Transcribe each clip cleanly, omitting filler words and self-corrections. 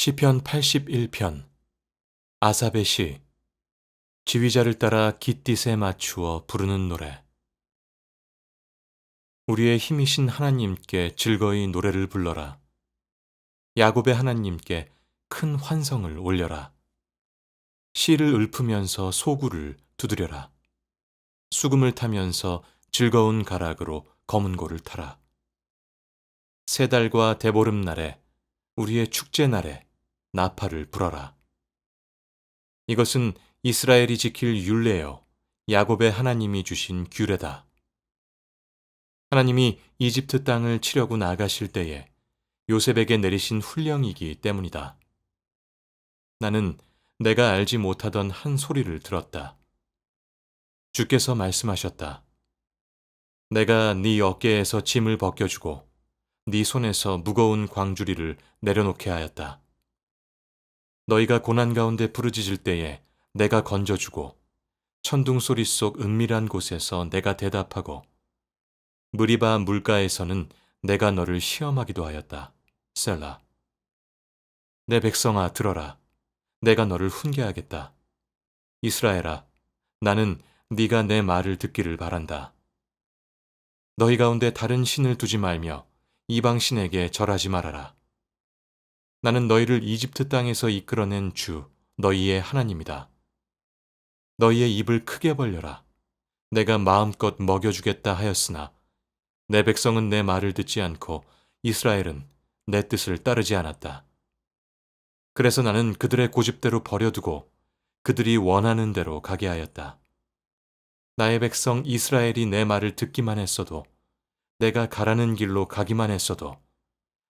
시편 81편. 아삽의 시. 지휘자를 따라 깃딧에 맞추어 부르는 노래. 우리의 힘이신 하나님께 즐거이 노래를 불러라. 야곱의 하나님께 큰 환성을 올려라. 씨를 읊으면서 소구를 두드려라. 수금을 타면서 즐거운 가락으로 검은 고를 타라. 세 달과 대보름날에 우리의 축제날에 나팔을 불어라. 이것은 이스라엘이 지킬 율례요 야곱의 하나님이 주신 규례다. 하나님이 이집트 땅을 치려고 나가실 때에 요셉에게 내리신 훈령이기 때문이다. 나는 내가 알지 못하던 한 소리를 들었다. 주께서 말씀하셨다. 내가 네 어깨에서 짐을 벗겨주고 네 손에서 무거운 광주리를 내려놓게 하였다. 너희가 고난 가운데 부르짖을 때에 내가 건져주고 천둥 소리 속 은밀한 곳에서 내가 대답하고 무리바 물가에서는 내가 너를 시험하기도 하였다. 셀라. 내 백성아 들어라. 내가 너를 훈계하겠다. 이스라엘아, 나는 네가 내 말을 듣기를 바란다. 너희 가운데 다른 신을 두지 말며 이방 신에게 절하지 말아라. 나는 너희를 이집트 땅에서 이끌어낸 주, 너희의 하나님이다. 너희의 입을 크게 벌려라. 내가 마음껏 먹여주겠다 하였으나 내 백성은 내 말을 듣지 않고 이스라엘은 내 뜻을 따르지 않았다. 그래서 나는 그들의 고집대로 버려두고 그들이 원하는 대로 가게 하였다. 나의 백성 이스라엘이 내 말을 듣기만 했어도 내가 가라는 길로 가기만 했어도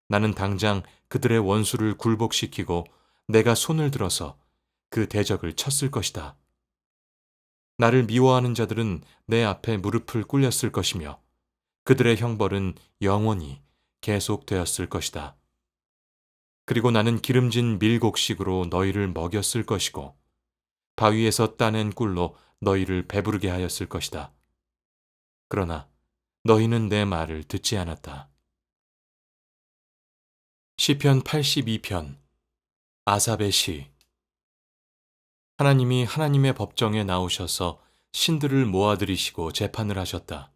나는 당장 그들의 원수를 굴복시키고 내가 손을 들어서 그 대적을 쳤을 것이다. 나를 미워하는 자들은 내 앞에 무릎을 꿇렸을 것이며 그들의 형벌은 영원히 계속되었을 것이다. 그리고 나는 기름진 밀곡식으로 너희를 먹였을 것이고 바위에서 따낸 꿀로 너희를 배부르게 하였을 것이다. 그러나 너희는 내 말을 듣지 않았다. 시편 82편. 아삽의 시. 하나님이 하나님의 법정에 나오셔서 신들을 모아들이시고 재판을 하셨다.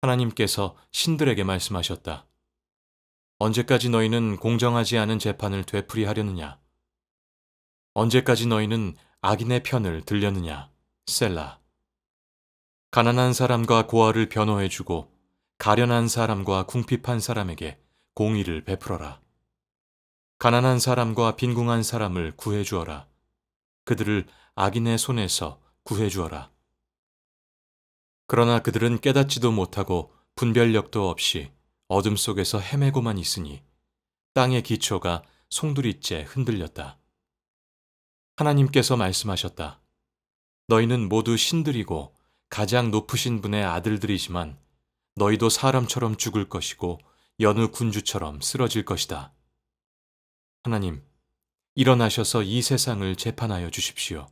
하나님께서 신들에게 말씀하셨다. 언제까지 너희는 공정하지 않은 재판을 되풀이하려느냐? 언제까지 너희는 악인의 편을 들려느냐? 셀라. 가난한 사람과 고아를 변호해주고 가련한 사람과 궁핍한 사람에게 공의를 베풀어라. 가난한 사람과 빈궁한 사람을 구해주어라. 그들을 악인의 손에서 구해주어라. 그러나 그들은 깨닫지도 못하고 분별력도 없이 어둠 속에서 헤매고만 있으니 땅의 기초가 송두리째 흔들렸다. 하나님께서 말씀하셨다. 너희는 모두 신들이고 가장 높으신 분의 아들들이지만 너희도 사람처럼 죽을 것이고 여느 군주처럼 쓰러질 것이다. 하나님, 일어나셔서 이 세상을 재판하여 주십시오.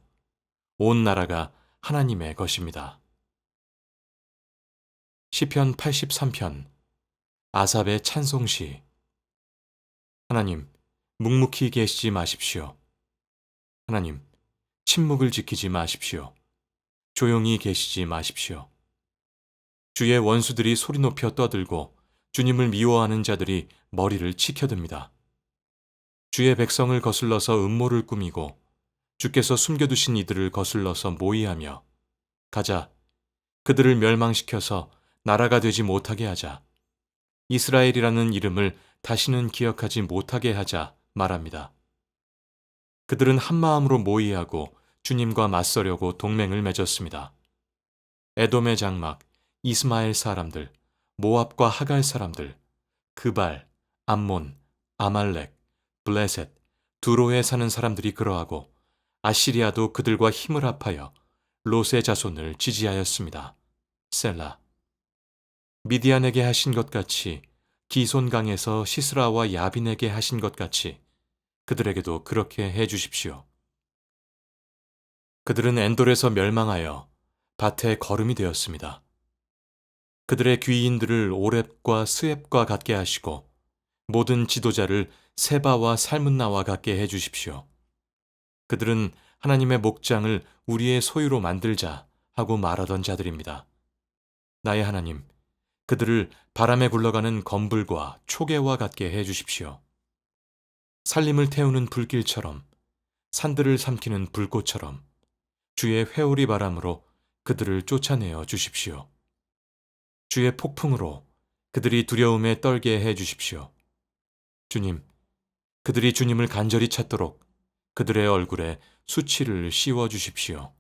온 나라가 하나님의 것입니다. 시편 83편. 아삽의 찬송시. 하나님, 묵묵히 계시지 마십시오. 하나님, 침묵을 지키지 마십시오. 조용히 계시지 마십시오. 주의 원수들이 소리 높여 떠들고 주님을 미워하는 자들이 머리를 치켜듭니다. 주의 백성을 거슬러서 음모를 꾸미고 주께서 숨겨두신 이들을 거슬러서 모의하며 가자, 그들을 멸망시켜서 나라가 되지 못하게 하자. 이스라엘이라는 이름을 다시는 기억하지 못하게 하자 말합니다. 그들은 한마음으로 모의하고 주님과 맞서려고 동맹을 맺었습니다. 에돔의 장막, 이스마엘 사람들, 모압과 하갈 사람들, 그발, 암몬, 아말렉, 블레셋, 두로에 사는 사람들이 그러하고 아시리아도 그들과 힘을 합하여 롯의 자손을 지지하였습니다. 셀라. 미디안에게 하신 것 같이 기손강에서 시스라와 야빈에게 하신 것 같이 그들에게도 그렇게 해 주십시오. 그들은 엔돌에서 멸망하여 밭에 거름이 되었습니다. 그들의 귀인들을 오렙과 스웹과 같게 하시고 모든 지도자를 세바와 살문나와 같게 해 주십시오. 그들은 하나님의 목장을 우리의 소유로 만들자 하고 말하던 자들입니다. 나의 하나님, 그들을 바람에 굴러가는 검불과 초계와 같게 해 주십시오. 살림을 태우는 불길처럼, 산들을 삼키는 불꽃처럼 주의 회오리 바람으로 그들을 쫓아내어 주십시오. 주의 폭풍으로 그들이 두려움에 떨게 해 주십시오. 주님, 그들이 주님을 간절히 찾도록 그들의 얼굴에 수치를 씌워 주십시오.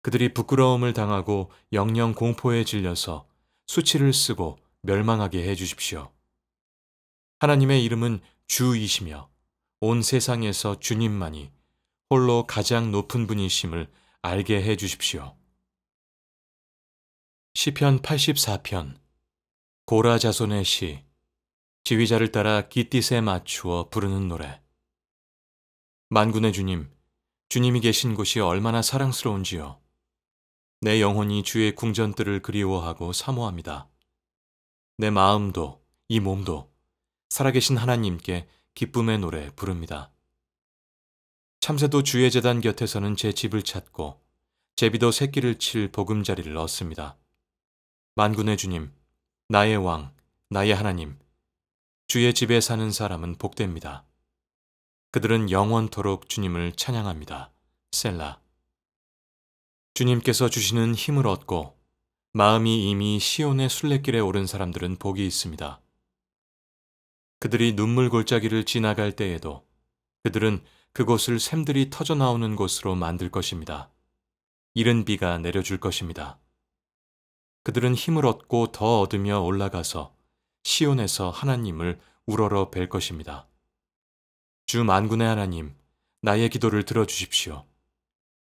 그들이 부끄러움을 당하고 영영 공포에 질려서 수치를 쓰고 멸망하게 해 주십시오. 하나님의 이름은 주이시며 온 세상에서 주님만이 홀로 가장 높은 분이심을 알게 해 주십시오. 시편 84편 고라 자손의 시 지휘자를 따라 깃딧에 맞추어 부르는 노래. 만군의 주님, 주님이 계신 곳이 얼마나 사랑스러운지요. 내 영혼이 주의 궁전들을 그리워하고 사모합니다. 내 마음도 이 몸도 살아계신 하나님께 기쁨의 노래 부릅니다. 참새도 주의 제단 곁에서는 제 집을 찾고 제비도 새끼를 칠 보금자리를 얻습니다. 만군의 주님, 나의 왕, 나의 하나님, 주의 집에 사는 사람은 복됩니다. 그들은 영원토록 주님을 찬양합니다. 셀라. 주님께서 주시는 힘을 얻고 마음이 이미 시온의 순례길에 오른 사람들은 복이 있습니다. 그들이 눈물 골짜기를 지나갈 때에도 그들은 그곳을 샘들이 터져 나오는 곳으로 만들 것입니다. 이른 비가 내려줄 것입니다. 그들은 힘을 얻고 더 얻으며 올라가서 시온에서 하나님을 우러러 뵐 것입니다. 주 만군의 하나님, 나의 기도를 들어주십시오.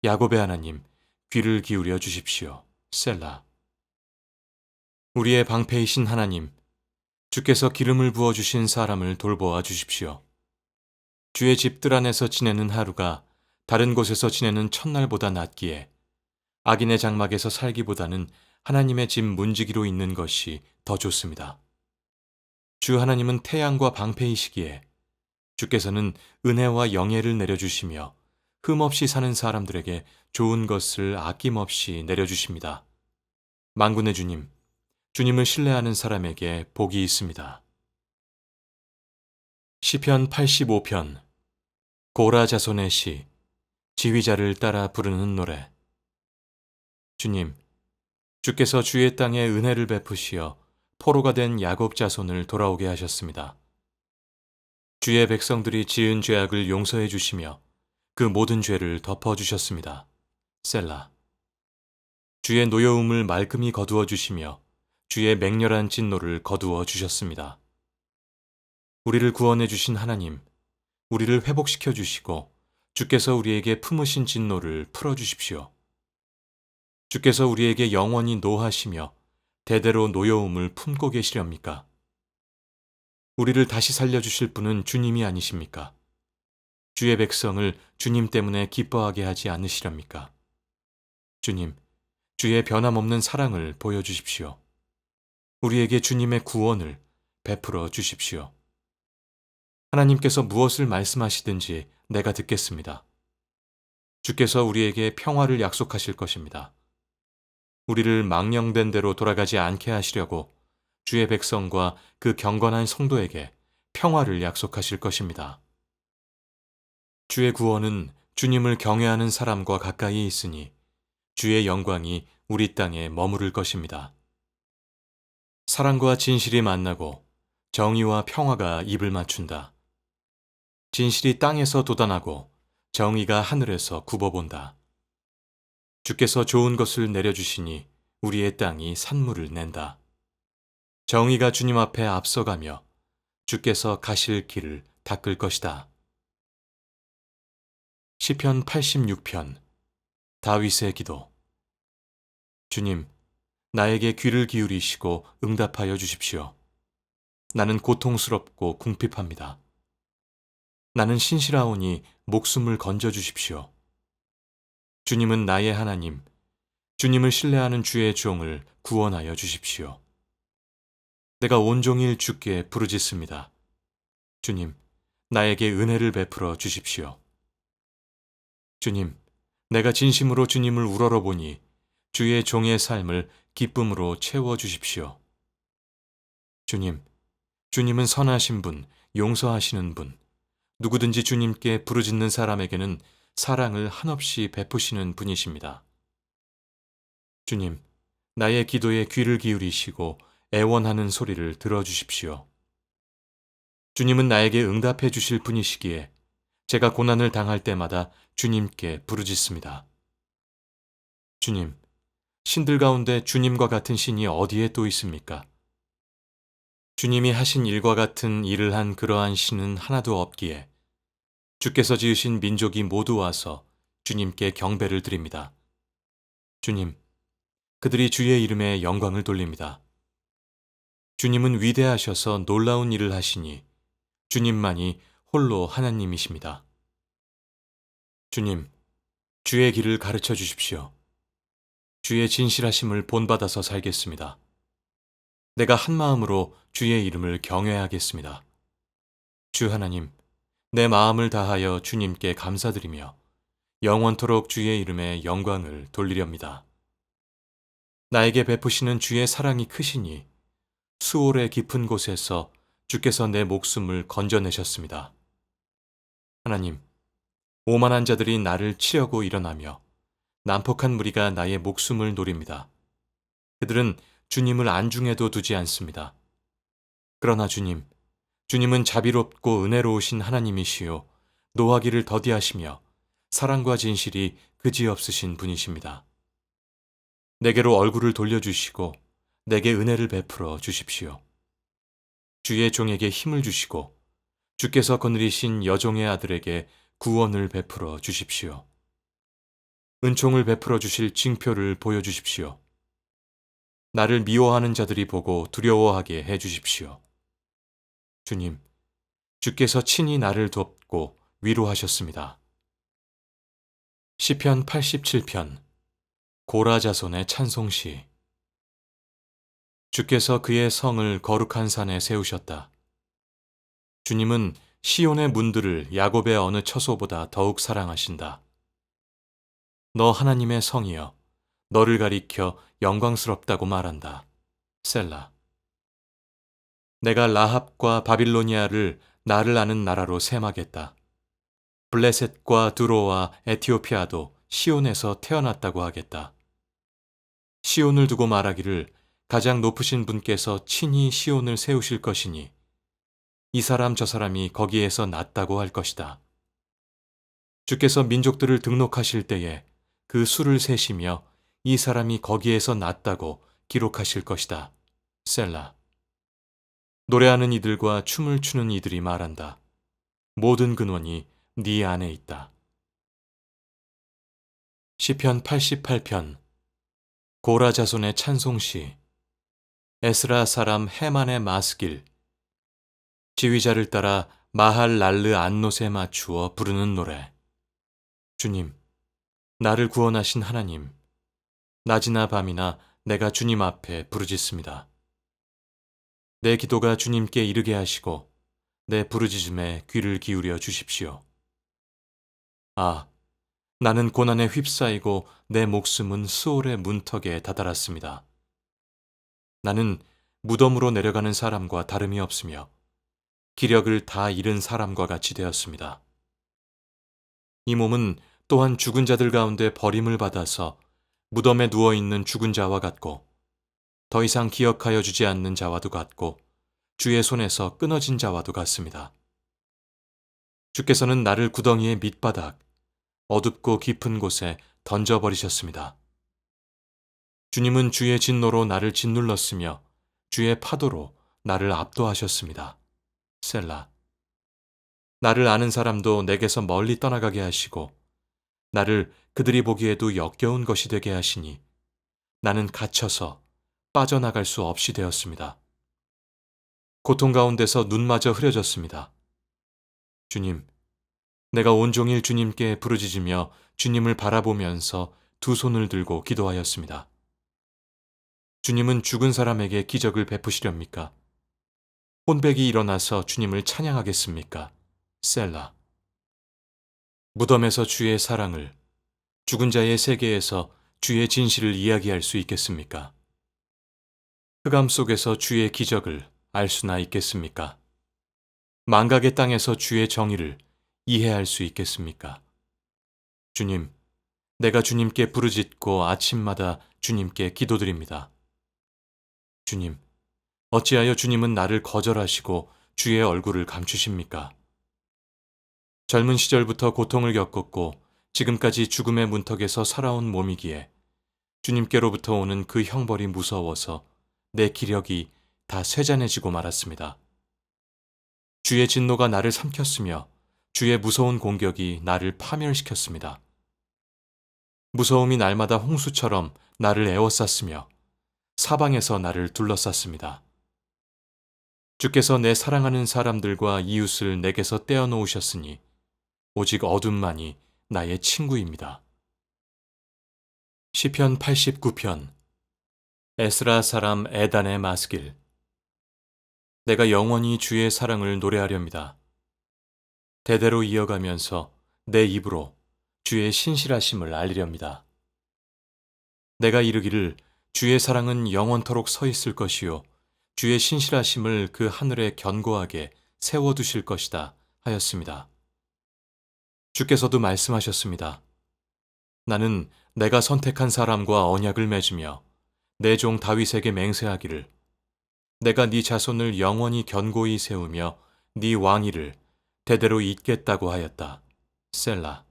야곱의 하나님, 귀를 기울여 주십시오. 셀라. 우리의 방패이신 하나님, 주께서 기름을 부어주신 사람을 돌보아 주십시오. 주의 집들 안에서 지내는 하루가 다른 곳에서 지내는 첫날보다 낫기에 악인의 장막에서 살기보다는 하나님의 집 문지기로 있는 것이 더 좋습니다. 주 하나님은 태양과 방패이시기에 주께서는 은혜와 영예를 내려주시며 흠없이 사는 사람들에게 좋은 것을 아낌없이 내려주십니다. 만군의 주님, 주님을 신뢰하는 사람에게 복이 있습니다. 시편 85편 고라 자손의 시 지휘자를 따라 부르는 노래. 주님, 주께서 주의 땅에 은혜를 베푸시어 포로가 된 야곱 자손을 돌아오게 하셨습니다. 주의 백성들이 지은 죄악을 용서해 주시며 그 모든 죄를 덮어 주셨습니다. 셀라. 주의 노여움을 말끔히 거두어 주시며 주의 맹렬한 진노를 거두어 주셨습니다. 우리를 구원해 주신 하나님, 우리를 회복시켜 주시고 주께서 우리에게 품으신 진노를 풀어 주십시오. 주께서 우리에게 영원히 노하시며 대대로 노여움을 품고 계시렵니까? 우리를 다시 살려주실 분은 주님이 아니십니까? 주의 백성을 주님 때문에 기뻐하게 하지 않으시렵니까? 주님, 주의 변함없는 사랑을 보여주십시오. 우리에게 주님의 구원을 베풀어 주십시오. 하나님께서 무엇을 말씀하시든지 내가 듣겠습니다. 주께서 우리에게 평화를 약속하실 것입니다. 우리를 망령된 대로 돌아가지 않게 하시려고 주의 백성과 그 경건한 성도에게 평화를 약속하실 것입니다. 주의 구원은 주님을 경외하는 사람과 가까이 있으니 주의 영광이 우리 땅에 머무를 것입니다. 사랑과 진실이 만나고 정의와 평화가 입을 맞춘다. 진실이 땅에서 돋아나고 정의가 하늘에서 굽어본다. 주께서 좋은 것을 내려주시니 우리의 땅이 산물을 낸다. 정의가 주님 앞에 앞서가며 주께서 가실 길을 닦을 것이다. 시편 86편 다윗의 기도. 주님, 나에게 귀를 기울이시고 응답하여 주십시오. 나는 고통스럽고 궁핍합니다. 나는 신실하오니 목숨을 건져 주십시오. 주님은 나의 하나님, 주님을 신뢰하는 주의 종을 구원하여 주십시오. 내가 온종일 주께 부르짖습니다. 주님, 나에게 은혜를 베풀어 주십시오. 주님, 내가 진심으로 주님을 우러러보니 주의 종의 삶을 기쁨으로 채워 주십시오. 주님, 주님은 선하신 분, 용서하시는 분, 누구든지 주님께 부르짖는 사람에게는 사랑을 한없이 베푸시는 분이십니다. 주님, 나의 기도에 귀를 기울이시고 애원하는 소리를 들어주십시오. 주님은 나에게 응답해 주실 분이시기에 제가 고난을 당할 때마다 주님께 부르짖습니다. 주님, 신들 가운데 주님과 같은 신이 어디에 또 있습니까? 주님이 하신 일과 같은 일을 한 그러한 신은 하나도 없기에 주께서 지으신 민족이 모두 와서 주님께 경배를 드립니다. 주님, 그들이 주의 이름에 영광을 돌립니다. 주님은 위대하셔서 놀라운 일을 하시니 주님만이 홀로 하나님이십니다. 주님, 주의 길을 가르쳐 주십시오. 주의 진실하심을 본받아서 살겠습니다. 내가 한 마음으로 주의 이름을 경외하겠습니다. 주 하나님, 내 마음을 다하여 주님께 감사드리며 영원토록 주의 이름에 영광을 돌리렵니다. 나에게 베푸시는 주의 사랑이 크시니 수월의 깊은 곳에서 주께서 내 목숨을 건져내셨습니다. 하나님, 오만한 자들이 나를 치려고 일어나며 난폭한 무리가 나의 목숨을 노립니다. 그들은 주님을 안중에도 두지 않습니다. 그러나 주님은 자비롭고 은혜로우신 하나님이시요 노하기를 더디하시며 사랑과 진실이 그지없으신 분이십니다. 내게로 얼굴을 돌려주시고 내게 은혜를 베풀어 주십시오. 주의 종에게 힘을 주시고 주께서 거느리신 여종의 아들에게 구원을 베풀어 주십시오. 은총을 베풀어 주실 징표를 보여주십시오. 나를 미워하는 자들이 보고 두려워하게 해 주십시오. 주님, 주께서 친히 나를 돕고 위로하셨습니다. 시편 87편 고라 자손의 찬송시. 주께서 그의 성을 거룩한 산에 세우셨다. 주님은 시온의 문들을 야곱의 어느 처소보다 더욱 사랑하신다. 너 하나님의 성이여, 너를 가리켜 영광스럽다고 말한다. 셀라. 내가 라합과 바빌로니아를 나를 아는 나라로 셈하겠다. 블레셋과 두로와 에티오피아도 시온에서 태어났다고 하겠다. 시온을 두고 말하기를 가장 높으신 분께서 친히 시온을 세우실 것이니 이 사람 저 사람이 거기에서 났다고 할 것이다. 주께서 민족들을 등록하실 때에 그 수를 세시며 이 사람이 거기에서 났다고 기록하실 것이다. 셀라. 노래하는 이들과 춤을 추는 이들이 말한다. 모든 근원이 네 안에 있다. 시편 88편 고라 자손의 찬송시. 에스라 사람 헤만의 마스길. 지휘자를 따라 마할랄르 안노세 맞추어 부르는 노래. 주님, 나를 구원하신 하나님, 낮이나 밤이나 내가 주님 앞에 부르짖습니다. 내 기도가 주님께 이르게 하시고 내 부르짖음에 귀를 기울여 주십시오. 아, 나는 고난에 휩싸이고 내 목숨은 수올의 문턱에 다다랐습니다. 나는 무덤으로 내려가는 사람과 다름이 없으며 기력을 다 잃은 사람과 같이 되었습니다. 이 몸은 또한 죽은 자들 가운데 버림을 받아서 무덤에 누워있는 죽은 자와 같고 더 이상 기억하여 주지 않는 자와도 같고 주의 손에서 끊어진 자와도 같습니다. 주께서는 나를 구덩이의 밑바닥, 어둡고 깊은 곳에 던져버리셨습니다. 주님은 주의 진노로 나를 짓눌렀으며 주의 파도로 나를 압도하셨습니다. 셀라. 나를 아는 사람도 내게서 멀리 떠나가게 하시고 나를 그들이 보기에도 역겨운 것이 되게 하시니 나는 갇혀서 빠져나갈 수 없이 되었습니다. 고통 가운데서 눈마저 흐려졌습니다. 주님, 내가 온종일 주님께 부르짖으며 주님을 바라보면서 두 손을 들고 기도하였습니다. 주님은 죽은 사람에게 기적을 베푸시렵니까? 혼백이 일어나서 주님을 찬양하겠습니까? 셀라. 무덤에서 주의 사랑을, 죽은 자의 세계에서 주의 진실을 이야기할 수 있겠습니까? 흑암 속에서 주의 기적을 알 수나 있겠습니까? 망각의 땅에서 주의 정의를 이해할 수 있겠습니까? 주님, 내가 주님께 부르짖고 아침마다 주님께 기도드립니다. 주님, 어찌하여 주님은 나를 거절하시고 주의 얼굴을 감추십니까? 젊은 시절부터 고통을 겪었고 지금까지 죽음의 문턱에서 살아온 몸이기에 주님께로부터 오는 그 형벌이 무서워서 내 기력이 다 쇠잔해지고 말았습니다. 주의 진노가 나를 삼켰으며 주의 무서운 공격이 나를 파멸시켰습니다. 무서움이 날마다 홍수처럼 나를 에워쌌으며 사방에서 나를 둘러쌌습니다. 주께서 내 사랑하는 사람들과 이웃을 내게서 떼어놓으셨으니 오직 어둠만이 나의 친구입니다. 시편 89편. 에스라 사람 에단의 마스길. 내가 영원히 주의 사랑을 노래하렵니다. 대대로 이어가면서 내 입으로 주의 신실하심을 알리렵니다. 내가 이르기를 주의 사랑은 영원토록 서 있을 것이요 주의 신실하심을 그 하늘에 견고하게 세워두실 것이다 하였습니다. 주께서도 말씀하셨습니다. 나는 내가 선택한 사람과 언약을 맺으며 내 종 다윗에게 맹세하기를 내가 네 자손을 영원히 견고히 세우며 네 왕위를 대대로 잇겠다고 하였다. 셀라.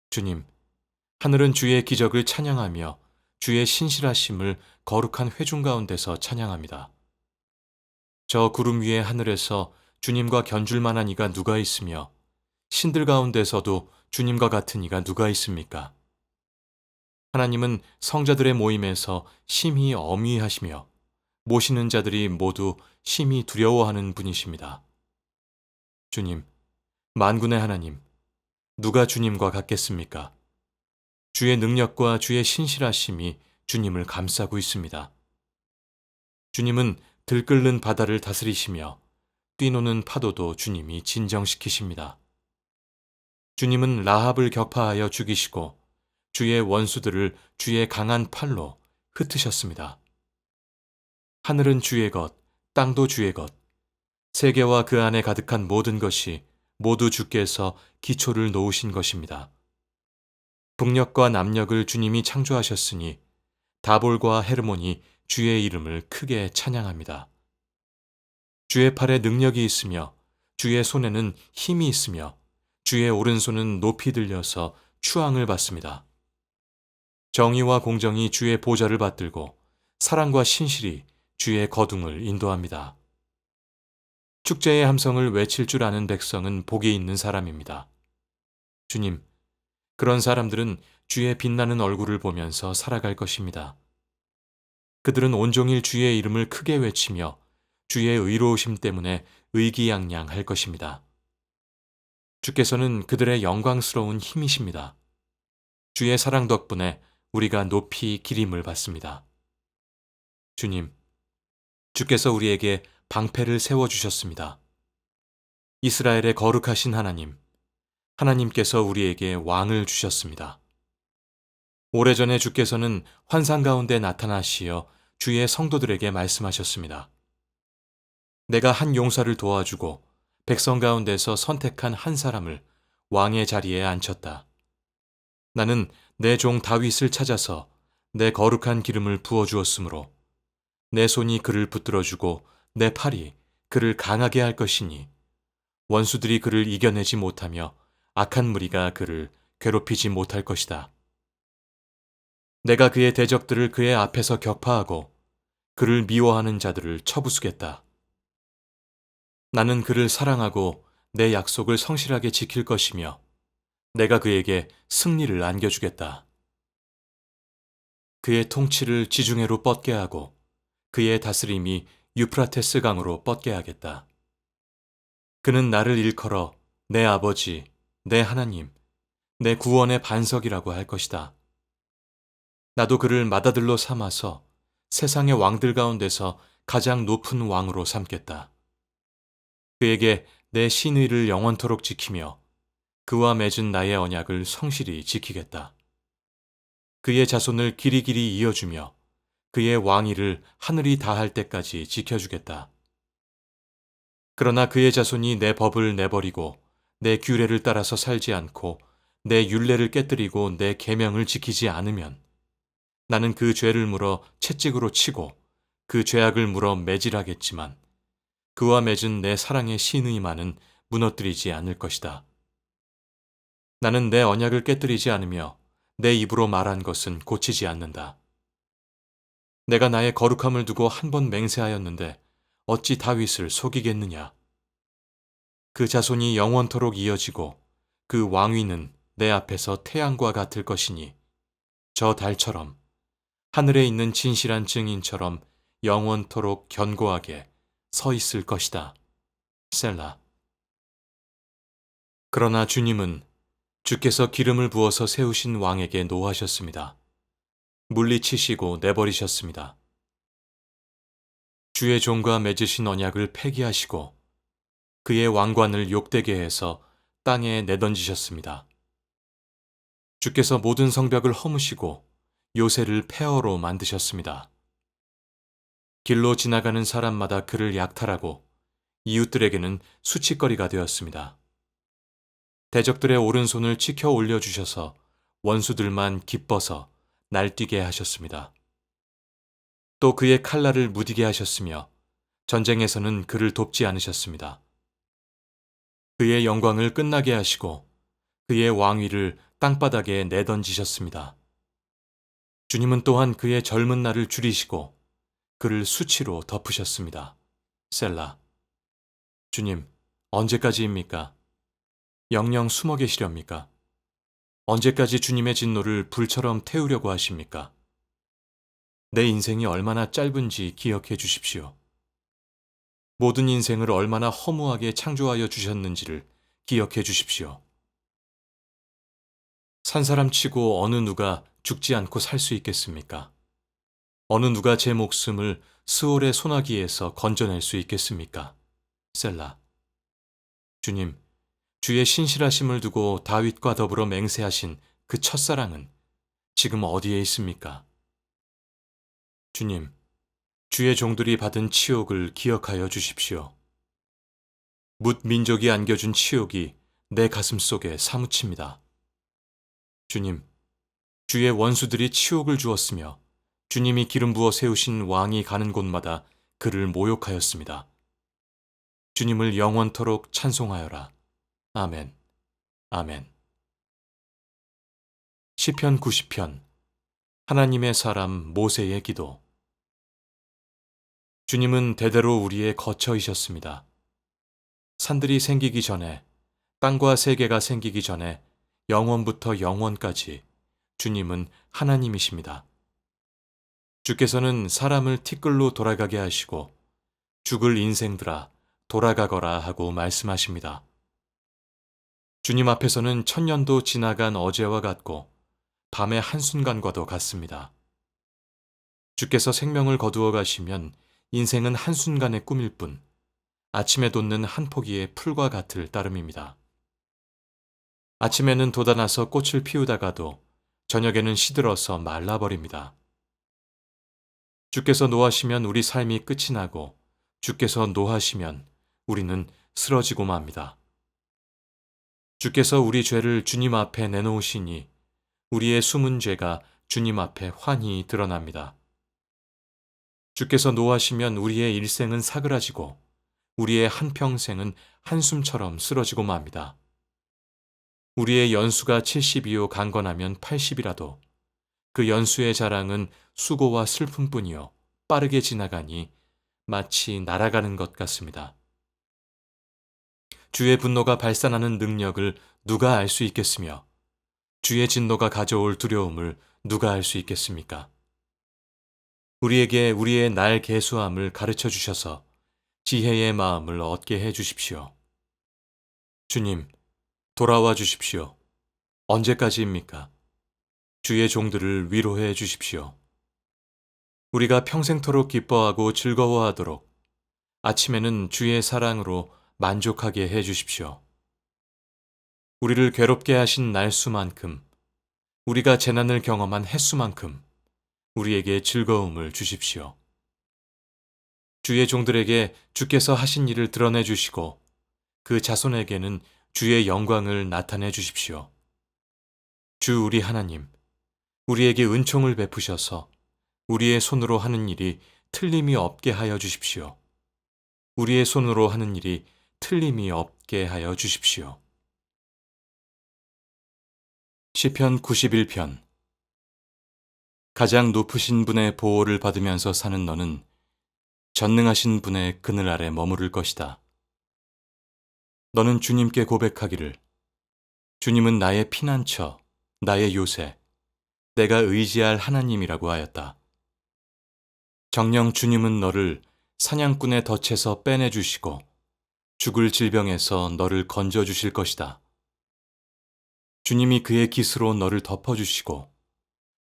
주님, 하늘은 주의 기적을 찬양하며 주의 신실하심을 거룩한 회중 가운데서 찬양합니다. 저 구름 위의 하늘에서 주님과 견줄 만한 이가 누가 있으며 신들 가운데서도 주님과 같은 이가 누가 있습니까? 하나님은 성자들의 모임에서 심히 엄위하시며 모시는 자들이 모두 심히 두려워하는 분이십니다. 주님, 만군의 하나님, 누가 주님과 같겠습니까? 주의 능력과 주의 신실하심이 주님을 감싸고 있습니다. 주님은 들끓는 바다를 다스리시며 뛰노는 파도도 주님이 진정시키십니다. 주님은 라합을 격파하여 죽이시고 주의 원수들을 주의 강한 팔로 흩으셨습니다. 하늘은 주의 것, 땅도 주의 것, 세계와 그 안에 가득한 모든 것이 모두 주께서 기초를 놓으신 것입니다. 북녘과 남녘을 주님이 창조하셨으니 다볼과 헤르몬이 주의 이름을 크게 찬양합니다. 주의 팔에 능력이 있으며 주의 손에는 힘이 있으며 주의 오른손은 높이 들려서 추앙을 받습니다. 정의와 공정이 주의 보좌를 받들고 사랑과 신실이 주의 거둥을 인도합니다. 축제의 함성을 외칠 줄 아는 백성은 복이 있는 사람입니다. 주님, 그런 사람들은 주의 빛나는 얼굴을 보면서 살아갈 것입니다. 그들은 온종일 주의 이름을 크게 외치며 주의 의로우심 때문에 의기양양할 것입니다. 주께서는 그들의 영광스러운 힘이십니다. 주의 사랑 덕분에 우리가 높이 기림을 받습니다. 주님, 주께서 우리에게 방패를 세워주셨습니다. 이스라엘의 거룩하신 하나님, 하나님께서 우리에게 왕을 주셨습니다. 오래전에 주께서는 환상 가운데 나타나시어 주의 성도들에게 말씀하셨습니다. 내가 한 용사를 도와주고 백성 가운데서 선택한 한 사람을 왕의 자리에 앉혔다. 나는 내 종 다윗을 찾아서 내 거룩한 기름을 부어주었으므로 내 손이 그를 붙들어주고 내 팔이 그를 강하게 할 것이니 원수들이 그를 이겨내지 못하며 악한 무리가 그를 괴롭히지 못할 것이다. 내가 그의 대적들을 그의 앞에서 격파하고 그를 미워하는 자들을 쳐부수겠다. 나는 그를 사랑하고 내 약속을 성실하게 지킬 것이며 내가 그에게 승리를 안겨주겠다. 그의 통치를 지중해로 뻗게 하고 그의 다스림이 유프라테스 강으로 뻗게 하겠다. 그는 나를 일컬어 내 아버지, 내 하나님, 내 구원의 반석이라고 할 것이다. 나도 그를 맏아들로 삼아서 세상의 왕들 가운데서 가장 높은 왕으로 삼겠다. 그에게 내 신의를 영원토록 지키며 그와 맺은 나의 언약을 성실히 지키겠다. 그의 자손을 길이길이 이어주며 그의 왕위를 하늘이 다할 때까지 지켜주겠다. 그러나 그의 자손이 내 법을 내버리고 내 규례를 따라서 살지 않고 내 율례를 깨뜨리고 내 계명을 지키지 않으면 나는 그 죄를 물어 채찍으로 치고 그 죄악을 물어 매질하겠지만 그와 맺은 내 사랑의 신의만은 무너뜨리지 않을 것이다. 나는 내 언약을 깨뜨리지 않으며 내 입으로 말한 것은 고치지 않는다. 내가 나의 거룩함을 두고 한 번 맹세하였는데 어찌 다윗을 속이겠느냐. 그 자손이 영원토록 이어지고 그 왕위는 내 앞에서 태양과 같을 것이니 저 달처럼 하늘에 있는 진실한 증인처럼 영원토록 견고하게 서 있을 것이다. 셀라. 그러나 주님은 주께서 기름을 부어서 세우신 왕에게 노하셨습니다. 물리치시고 내버리셨습니다. 주의 종과 맺으신 언약을 폐기하시고 그의 왕관을 욕되게 해서 땅에 내던지셨습니다. 주께서 모든 성벽을 허무시고 요새를 폐허로 만드셨습니다. 길로 지나가는 사람마다 그를 약탈하고 이웃들에게는 수치거리가 되었습니다. 대적들의 오른손을 치켜 올려주셔서 원수들만 기뻐서 날뛰게 하셨습니다. 또 그의 칼날을 무디게 하셨으며 전쟁에서는 그를 돕지 않으셨습니다. 그의 영광을 끝나게 하시고 그의 왕위를 땅바닥에 내던지셨습니다. 주님은 또한 그의 젊은 날을 줄이시고 그를 수치로 덮으셨습니다. 셀라. 주님, 언제까지입니까? 영영 숨어 계시렵니까? 언제까지 주님의 진노를 불처럼 태우려고 하십니까? 내 인생이 얼마나 짧은지 기억해 주십시오. 모든 인생을 얼마나 허무하게 창조하여 주셨는지를 기억해 주십시오. 산 사람 치고 어느 누가 죽지 않고 살 수 있겠습니까? 어느 누가 제 목숨을 스올의 소나기에서 건져낼 수 있겠습니까? 셀라. 주님, 주의 신실하심을 두고 다윗과 더불어 맹세하신 그 첫사랑은 지금 어디에 있습니까? 주님, 주의 종들이 받은 치욕을 기억하여 주십시오. 뭇 민족이 안겨준 치욕이 내 가슴 속에 사무칩니다. 주님, 주의 원수들이 치욕을 주었으며 주님이 기름 부어 세우신 왕이 가는 곳마다 그를 모욕하였습니다. 주님을 영원토록 찬송하여라. 아멘. 아멘. 시편 90편 하나님의 사람 모세의 기도. 주님은 대대로 우리의 거처이셨습니다. 산들이 생기기 전에, 땅과 세계가 생기기 전에 영원부터 영원까지 주님은 하나님이십니다. 주께서는 사람을 티끌로 돌아가게 하시고 죽을 인생들아 돌아가거라 하고 말씀하십니다. 주님 앞에서는 천년도 지나간 어제와 같고 밤의 한순간과도 같습니다. 주께서 생명을 거두어 가시면 인생은 한순간의 꿈일 뿐 아침에 돋는 한 포기의 풀과 같을 따름입니다. 아침에는 돋아나서 꽃을 피우다가도 저녁에는 시들어서 말라버립니다. 주께서 노하시면 우리 삶이 끝이 나고 주께서 노하시면 우리는 쓰러지고 맙니다. 주께서 우리 죄를 주님 앞에 내놓으시니 우리의 숨은 죄가 주님 앞에 환히 드러납니다. 주께서 노하시면 우리의 일생은 사그라지고 우리의 한평생은 한숨처럼 쓰러지고 맙니다. 우리의 연수가 70이요 강건하면 80이라도 그 연수의 자랑은 수고와 슬픔뿐이요 빠르게 지나가니 마치 날아가는 것 같습니다. 주의 분노가 발산하는 능력을 누가 알 수 있겠으며 주의 진노가 가져올 두려움을 누가 알 수 있겠습니까? 우리에게 우리의 날 계수함을 가르쳐 주셔서 지혜의 마음을 얻게 해 주십시오. 주님, 돌아와 주십시오. 언제까지입니까? 주의 종들을 위로해 주십시오. 우리가 평생토록 기뻐하고 즐거워하도록 아침에는 주의 사랑으로 만족하게 해 주십시오. 우리를 괴롭게 하신 날수만큼, 우리가 재난을 경험한 횟수만큼 우리에게 즐거움을 주십시오. 주의 종들에게 주께서 하신 일을 드러내 주시고 그 자손에게는 주의 영광을 나타내 주십시오. 주 우리 하나님, 우리에게 은총을 베푸셔서 우리의 손으로 하는 일이 틀림이 없게 하여 주십시오. 우리의 손으로 하는 일이 틀림이 없게 하여 주십시오. 시편 91편. 가장 높으신 분의 보호를 받으면서 사는 너는 전능하신 분의 그늘 아래 머무를 것이다. 너는 주님께 고백하기를, 주님은 나의 피난처, 나의 요새, 내가 의지할 하나님이라고 하였다. 정녕 주님은 너를 사냥꾼의 덫에서 빼내주시고 죽을 질병에서 너를 건져주실 것이다. 주님이 그의 깃으로 너를 덮어주시고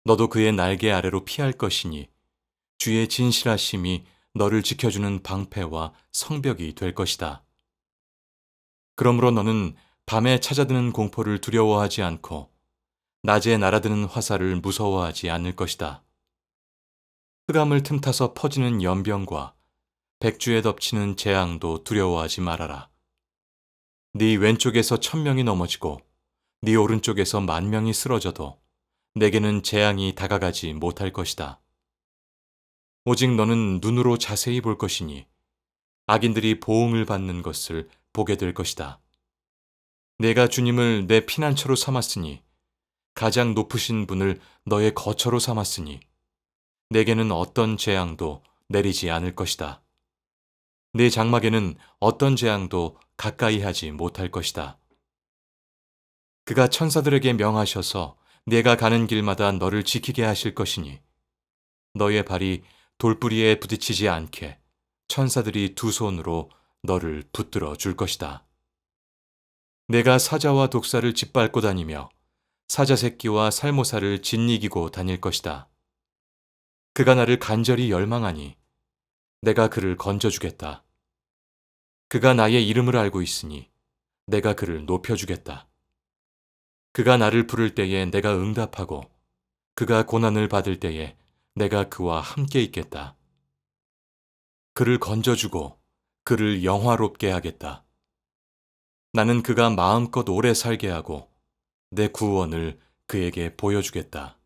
너도 그의 날개 아래로 피할 것이니 주의 진실하심이 너를 지켜주는 방패와 성벽이 될 것이다. 그러므로 너는 밤에 찾아드는 공포를 두려워하지 않고 낮에 날아드는 화살을 무서워하지 않을 것이다. 흑암을 틈타서 퍼지는 연병과 백주에 덮치는 재앙도 두려워하지 말아라. 네 왼쪽에서 1,000명이 넘어지고 네 오른쪽에서 10,000명이 쓰러져도 내게는 재앙이 다가가지 못할 것이다. 오직 너는 눈으로 자세히 볼 것이니 악인들이 보응을 받는 것을 보게 될 것이다. 내가 주님을 내 피난처로 삼았으니 가장 높으신 분을 너의 거처로 삼았으니 내게는 어떤 재앙도 내리지 않을 것이다. 내 장막에는 어떤 재앙도 가까이 하지 못할 것이다. 그가 천사들에게 명하셔서 내가 가는 길마다 너를 지키게 하실 것이니 너의 발이 돌부리에 부딪히지 않게 천사들이 두 손으로 너를 붙들어 줄 것이다. 내가 사자와 독사를 짓밟고 다니며 사자 새끼와 살모사를 짓이기고 다닐 것이다. 그가 나를 간절히 열망하니 내가 그를 건져주겠다. 그가 나의 이름을 알고 있으니 내가 그를 높여주겠다. 그가 나를 부를 때에 내가 응답하고 그가 고난을 받을 때에 내가 그와 함께 있겠다. 그를 건져주고 그를 영화롭게 하겠다. 나는 그가 마음껏 오래 살게 하고 내 구원을 그에게 보여주겠다.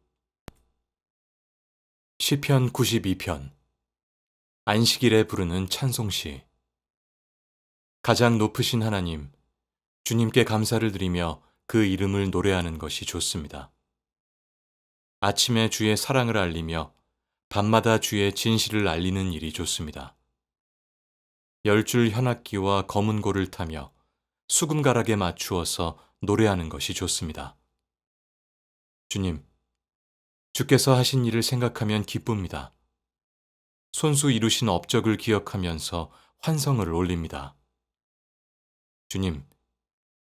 시편 92편. 안식일에 부르는 찬송시. 가장 높으신 하나님, 주님께 감사를 드리며 그 이름을 노래하는 것이 좋습니다. 아침에 주의 사랑을 알리며 밤마다 주의 진실을 알리는 일이 좋습니다. 10줄 현악기와 검은 고를 타며 수금가락에 맞추어서 노래하는 것이 좋습니다. 주님, 주께서 하신 일을 생각하면 기쁩니다. 손수 이루신 업적을 기억하면서 환성을 올립니다. 주님,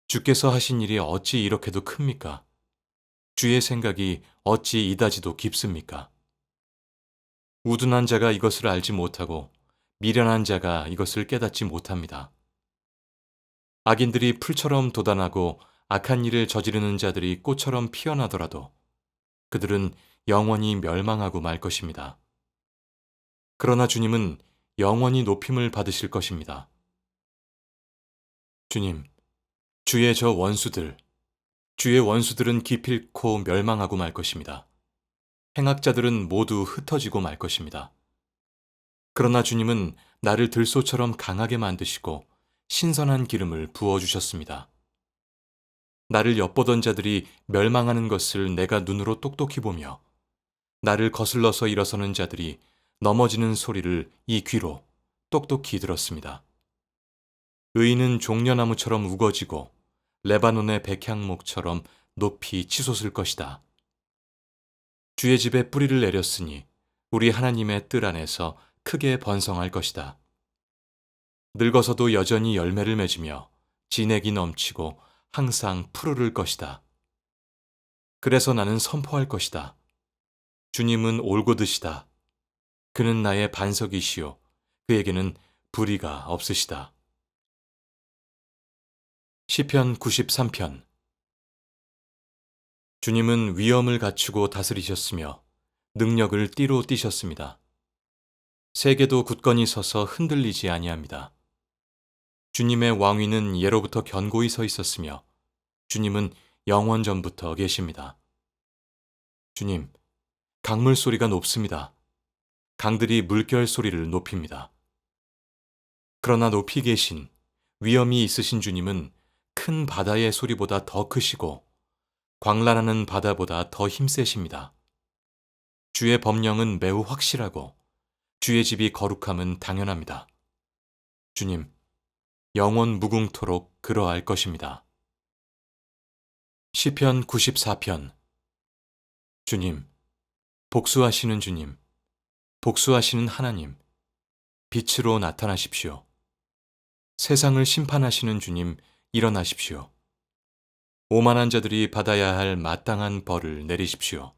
주께서 하신 일이 어찌 이렇게도 큽니까? 주의 생각이 어찌 이다지도 깊습니까? 우둔한 자가 이것을 알지 못하고 미련한 자가 이것을 깨닫지 못합니다. 악인들이 풀처럼 돋아나고 악한 일을 저지르는 자들이 꽃처럼 피어나더라도 그들은 영원히 멸망하고 말 것입니다. 그러나 주님은 영원히 높임을 받으실 것입니다. 주님, 주의 저 원수들, 주의 원수들은 기필코 멸망하고 말 것입니다. 행악자들은 모두 흩어지고 말 것입니다. 그러나 주님은 나를 들소처럼 강하게 만드시고 신선한 기름을 부어주셨습니다. 나를 엿보던 자들이 멸망하는 것을 내가 눈으로 똑똑히 보며 나를 거슬러서 일어서는 자들이 넘어지는 소리를 이 귀로 똑똑히 들었습니다. 의인은 종려나무처럼 우거지고 레바논의 백향목처럼 높이 치솟을 것이다. 주의 집에 뿌리를 내렸으니 우리 하나님의 뜰 안에서 크게 번성할 것이다. 늙어서도 여전히 열매를 맺으며 진액이 넘치고 항상 푸르를 것이다. 그래서 나는 선포할 것이다. 주님은 올곧으시다. 그는 나의 반석이시요 그에게는 불의가 없으시다. 시편 93편. 주님은 위엄을 갖추고 다스리셨으며 능력을 띠로 띠셨습니다. 세계도 굳건히 서서 흔들리지 아니합니다. 주님의 왕위는 예로부터 견고히 서 있었으며 주님은 영원전부터 계십니다. 주님, 강물 소리가 높습니다. 강들이 물결 소리를 높입니다. 그러나 높이 계신 위엄이 있으신 주님은 큰 바다의 소리보다 더 크시고 광란하는 바다보다 더 힘세십니다. 주의 법령은 매우 확실하고 주의 집이 거룩함은 당연합니다. 주님, 영원 무궁토록 그러할 것입니다. 시편 94편. 주님, 복수하시는 주님, 복수하시는 하나님, 빛으로 나타나십시오. 세상을 심판하시는 주님, 일어나십시오. 오만한 자들이 받아야 할 마땅한 벌을 내리십시오.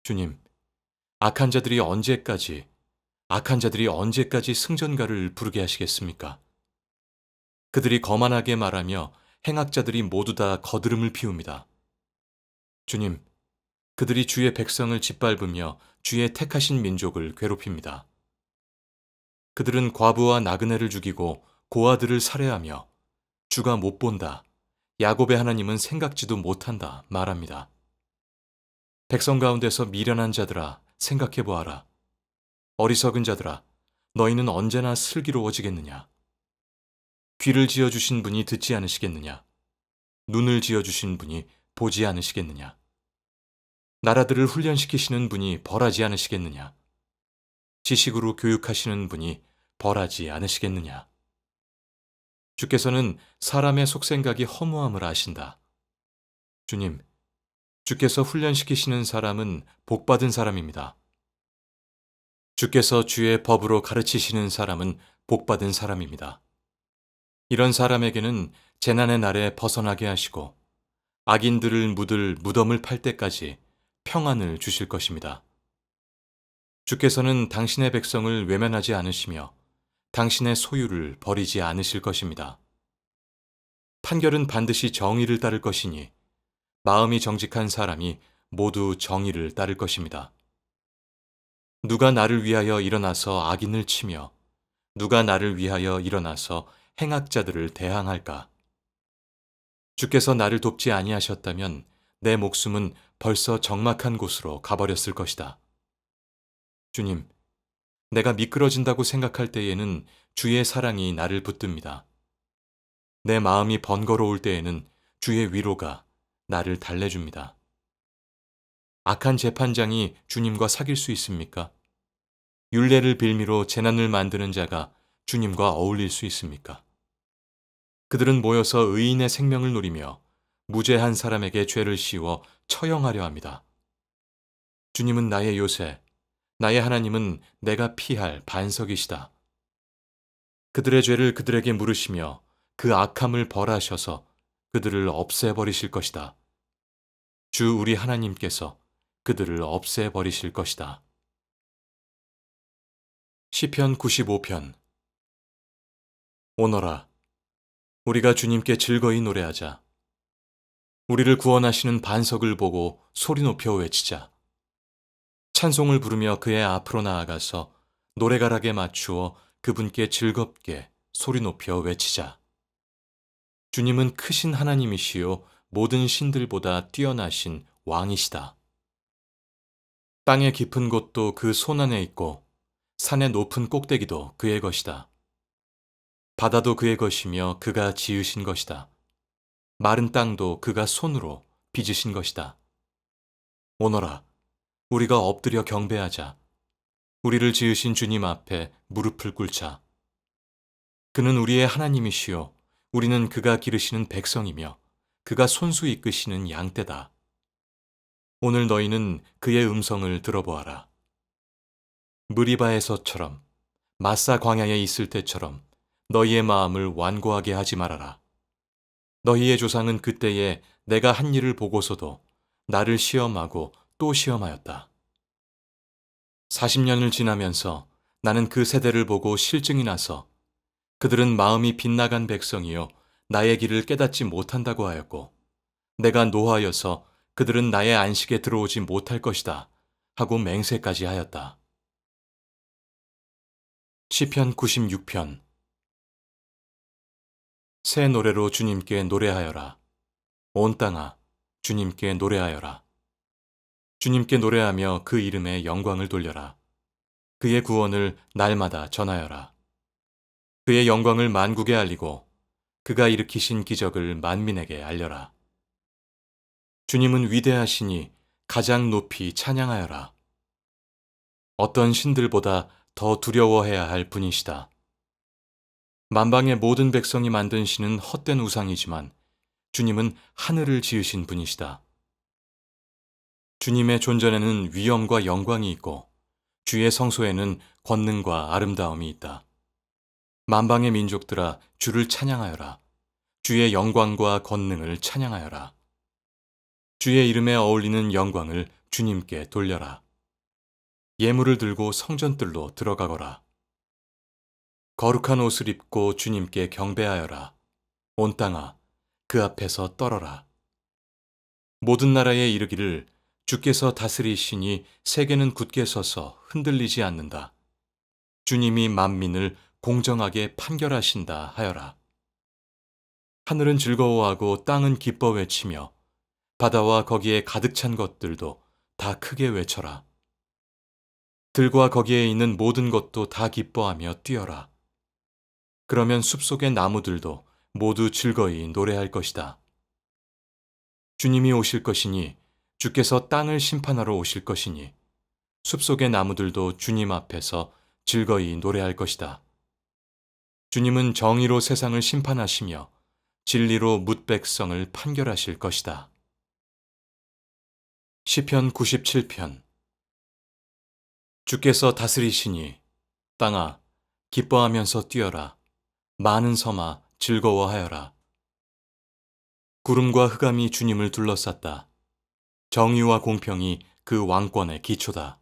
주님, 악한 자들이 언제까지 승전가를 부르게 하시겠습니까? 그들이 거만하게 말하며 행악자들이 모두 다 거드름을 피웁니다. 주님, 그들이 주의 백성을 짓밟으며 주의 택하신 민족을 괴롭힙니다. 그들은 과부와 나그네를 죽이고 고아들을 살해하며 주가 못 본다, 야곱의 하나님은 생각지도 못한다 말합니다. 백성 가운데서 미련한 자들아, 생각해 보아라. 어리석은 자들아, 너희는 언제나 슬기로워지겠느냐? 귀를 지어주신 분이 듣지 않으시겠느냐? 눈을 지어주신 분이 보지 않으시겠느냐? 나라들을 훈련시키시는 분이 벌하지 않으시겠느냐? 지식으로 교육하시는 분이 벌하지 않으시겠느냐? 주께서는 사람의 속생각이 허무함을 아신다. 주님, 주께서 훈련시키시는 사람은 복받은 사람입니다. 주께서 주의 법으로 가르치시는 사람은 복받은 사람입니다. 이런 사람에게는 재난의 날에 벗어나게 하시고 악인들을 묻을 무덤을 팔 때까지 평안을 주실 것입니다. 주께서는 당신의 백성을 외면하지 않으시며 당신의 소유를 버리지 않으실 것입니다. 판결은 반드시 정의를 따를 것이니 마음이 정직한 사람이 모두 정의를 따를 것입니다. 누가 나를 위하여 일어나서 악인을 치며 누가 나를 위하여 일어나서 행악자들을 대항할까? 주께서 나를 돕지 아니하셨다면 내 목숨은 벌써 적막한 곳으로 가버렸을 것이다. 주님, 내가 미끄러진다고 생각할 때에는 주의 사랑이 나를 붙듭니다. 내 마음이 번거로울 때에는 주의 위로가 나를 달래줍니다. 악한 재판장이 주님과 사귈 수 있습니까? 율례를 빌미로 재난을 만드는 자가 주님과 어울릴 수 있습니까? 그들은 모여서 의인의 생명을 노리며 무죄한 사람에게 죄를 씌워 처형하려 합니다. 주님은 나의 요새, 나의 하나님은 내가 피할 반석이시다. 그들의 죄를 그들에게 물으시며 그 악함을 벌하셔서 그들을 없애버리실 것이다. 주 우리 하나님께서 그들을 없애버리실 것이다. 시편 95편. 오너라, 우리가 주님께 즐거이 노래하자. 우리를 구원하시는 반석을 보고 소리 높여 외치자. 찬송을 부르며 그의 앞으로 나아가서 노래가락에 맞추어 그분께 즐겁게 소리 높여 외치자. 주님은 크신 하나님이시요 모든 신들보다 뛰어나신 왕이시다. 땅의 깊은 곳도 그 손 안에 있고 산의 높은 꼭대기도 그의 것이다. 바다도 그의 것이며 그가 지으신 것이다. 마른 땅도 그가 손으로 빚으신 것이다. 오너라, 우리가 엎드려 경배하자. 우리를 지으신 주님 앞에 무릎을 꿇자. 그는 우리의 하나님이시요 우리는 그가 기르시는 백성이며 그가 손수 이끄시는 양떼다. 오늘 너희는 그의 음성을 들어보아라. 무리바에서처럼 마사 광야에 있을 때처럼 너희의 마음을 완고하게 하지 말아라. 너희의 조상은 그때에 내가 한 일을 보고서도 나를 시험하고 또 시험하였다. 40년을 지나면서 나는 그 세대를 보고 실증이 나서 그들은 마음이 빗나간 백성이요 나의 길을 깨닫지 못한다고 하였고 내가 노하여서 그들은 나의 안식에 들어오지 못할 것이다 하고 맹세까지 하였다. 시편 96편. 새 노래로 주님께 노래하여라. 온 땅아, 주님께 노래하여라. 주님께 노래하며 그 이름에 영광을 돌려라. 그의 구원을 날마다 전하여라. 그의 영광을 만국에 알리고 그가 일으키신 기적을 만민에게 알려라. 주님은 위대하시니 가장 높이 찬양하여라. 어떤 신들보다 더 두려워해야 할 분이시다. 만방의 모든 백성이 만든 신은 헛된 우상이지만 주님은 하늘을 지으신 분이시다. 주님의 존전에는 위엄과 영광이 있고 주의 성소에는 권능과 아름다움이 있다. 만방의 민족들아 주를 찬양하여라. 주의 영광과 권능을 찬양하여라. 주의 이름에 어울리는 영광을 주님께 돌려라. 예물을 들고 성전들로 들어가거라. 거룩한 옷을 입고 주님께 경배하여라. 온 땅아, 그 앞에서 떨어라. 모든 나라에 이르기를 주께서 다스리시니 세계는 굳게 서서 흔들리지 않는다. 주님이 만민을 공정하게 판결하신다 하여라. 하늘은 즐거워하고 땅은 기뻐 외치며 바다와 거기에 가득 찬 것들도 다 크게 외쳐라. 들과 거기에 있는 모든 것도 다 기뻐하며 뛰어라. 그러면 숲속의 나무들도 모두 즐거이 노래할 것이다. 주님이 오실 것이니 주께서 땅을 심판하러 오실 것이니 숲속의 나무들도 주님 앞에서 즐거이 노래할 것이다. 주님은 정의로 세상을 심판하시며 진리로 뭇 백성을 판결하실 것이다. 시편 97편. 주께서 다스리시니 땅아 기뻐하면서 뛰어라. 많은 섬아 즐거워하여라. 구름과 흑암이 주님을 둘러쌌다. 정의와 공평이 그 왕권의 기초다.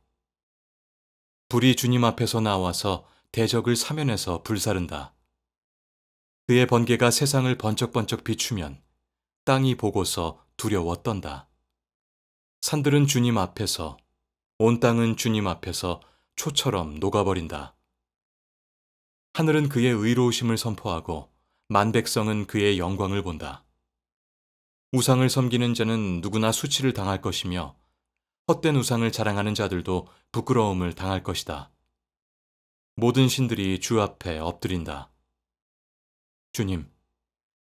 불이 주님 앞에서 나와서 대적을 사면에서 불사른다. 그의 번개가 세상을 번쩍번쩍 비추면 땅이 보고서 두려워 떤다. 산들은 주님 앞에서, 온 땅은 주님 앞에서 초처럼 녹아버린다. 하늘은 그의 의로우심을 선포하고 만백성은 그의 영광을 본다. 우상을 섬기는 자는 누구나 수치를 당할 것이며 헛된 우상을 자랑하는 자들도 부끄러움을 당할 것이다. 모든 신들이 주 앞에 엎드린다.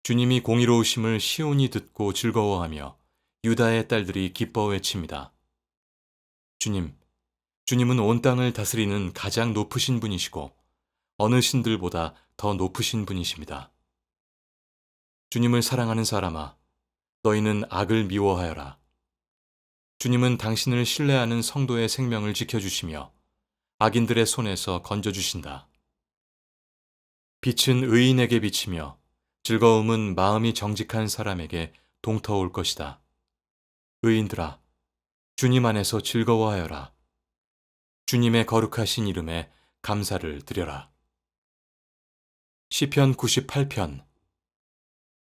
주님이 공의로우심을 시온이 듣고 즐거워하며 유다의 딸들이 기뻐 외칩니다. 주님은 온 땅을 다스리는 가장 높으신 분이시고 어느 신들보다 더 높으신 분이십니다. 주님을 사랑하는 사람아, 너희는 악을 미워하여라. 주님은 당신을 신뢰하는 성도의 생명을 지켜주시며 악인들의 손에서 건져주신다. 빛은 의인에게 비치며 즐거움은 마음이 정직한 사람에게 동터올 것이다. 의인들아, 주님 안에서 즐거워하여라. 주님의 거룩하신 이름에 감사를 드려라. 시편 98편.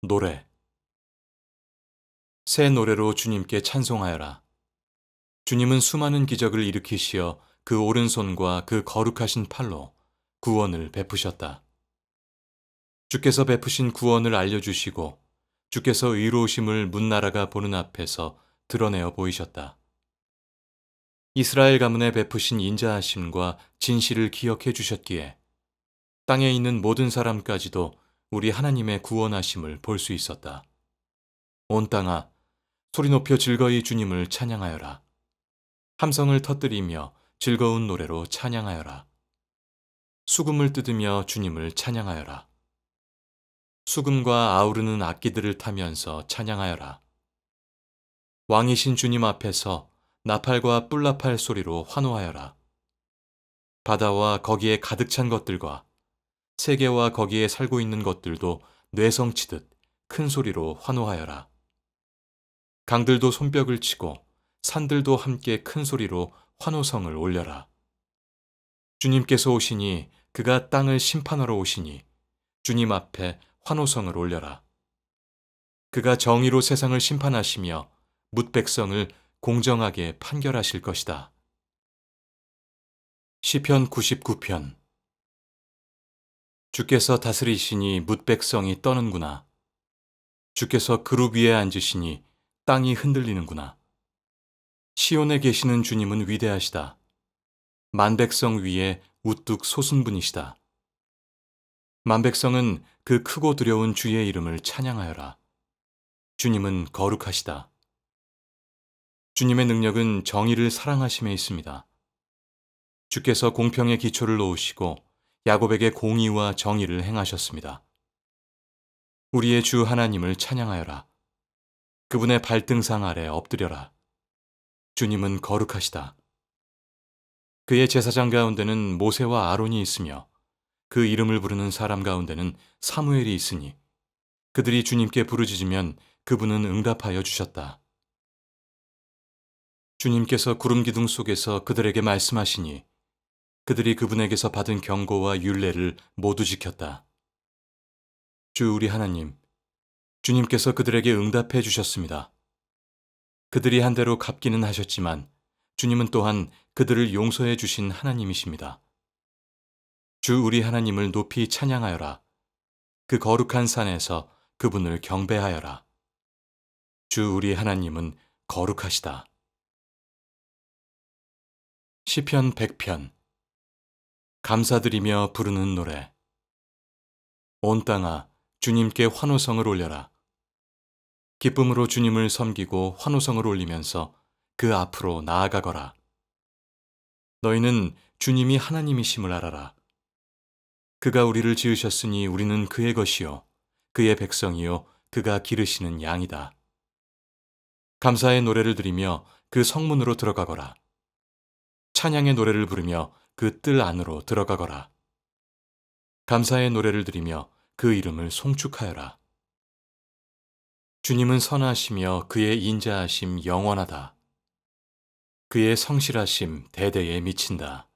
노래. 새 노래로 주님께 찬송하여라. 주님은 수많은 기적을 일으키시어 그 오른손과 그 거룩하신 팔로 구원을 베푸셨다. 주께서 베푸신 구원을 알려주시고 주께서 의로우심을 문나라가 보는 앞에서 드러내어 보이셨다. 이스라엘 가문에 베푸신 인자하심과 진실을 기억해 주셨기에 땅에 있는 모든 사람까지도 우리 하나님의 구원하심을 볼 수 있었다. 온 땅아, 소리 높여 즐거이 주님을 찬양하여라. 함성을 터뜨리며 즐거운 노래로 찬양하여라. 수금을 뜯으며 주님을 찬양하여라. 수금과 아우르는 악기들을 타면서 찬양하여라. 왕이신 주님 앞에서 나팔과 뿔나팔 소리로 환호하여라. 바다와 거기에 가득 찬 것들과 세계와 거기에 살고 있는 것들도 뇌성치듯 큰 소리로 환호하여라. 강들도 손뼉을 치고 산들도 함께 큰 소리로 환호성을 올려라. 주님께서 오시니 그가 땅을 심판하러 오시니 주님 앞에 환호성을 올려라. 그가 정의로 세상을 심판하시며 뭇 백성을 공정하게 판결하실 것이다. 시편 99편. 주께서 다스리시니 뭇 백성이 떠는구나. 주께서 그룹 위에 앉으시니 땅이 흔들리는구나. 시온에 계시는 주님은 위대하시다. 만백성 위에 우뚝 솟은 분이시다. 만백성은 그 크고 두려운 주의 이름을 찬양하여라. 주님은 거룩하시다. 주님의 능력은 정의를 사랑하심에 있습니다. 주께서 공평의 기초를 놓으시고 야곱에게 공의와 정의를 행하셨습니다. 우리의 주 하나님을 찬양하여라. 그분의 발등상 아래 엎드려라. 주님은 거룩하시다. 그의 제사장 가운데는 모세와 아론이 있으며 그 이름을 부르는 사람 가운데는 사무엘이 있으니 그들이 주님께 부르짖으면 그분은 응답하여 주셨다. 주님께서 구름 기둥 속에서 그들에게 말씀하시니 그들이 그분에게서 받은 경고와 율례를 모두 지켰다. 주 우리 하나님, 주님께서 그들에게 응답해 주셨습니다. 그들이 한 대로 갚기는 하셨지만 주님은 또한 그들을 용서해 주신 하나님이십니다. 주 우리 하나님을 높이 찬양하여라. 그 거룩한 산에서 그분을 경배하여라. 주 우리 하나님은 거룩하시다. 시편 100편. 감사드리며 부르는 노래. 온 땅아, 주님께 환호성을 올려라. 기쁨으로 주님을 섬기고 환호성을 올리면서 그 앞으로 나아가거라. 너희는 주님이 하나님이심을 알아라. 그가 우리를 지으셨으니 우리는 그의 것이요 그의 백성이요 그가 기르시는 양이다. 감사의 노래를 드리며 그 성문으로 들어가거라. 찬양의 노래를 부르며 그 뜰 안으로 들어가거라. 감사의 노래를 드리며 그 이름을 송축하여라. 주님은 선하시며 그의 인자하심 영원하다. 그의 성실하심 대대에 미친다.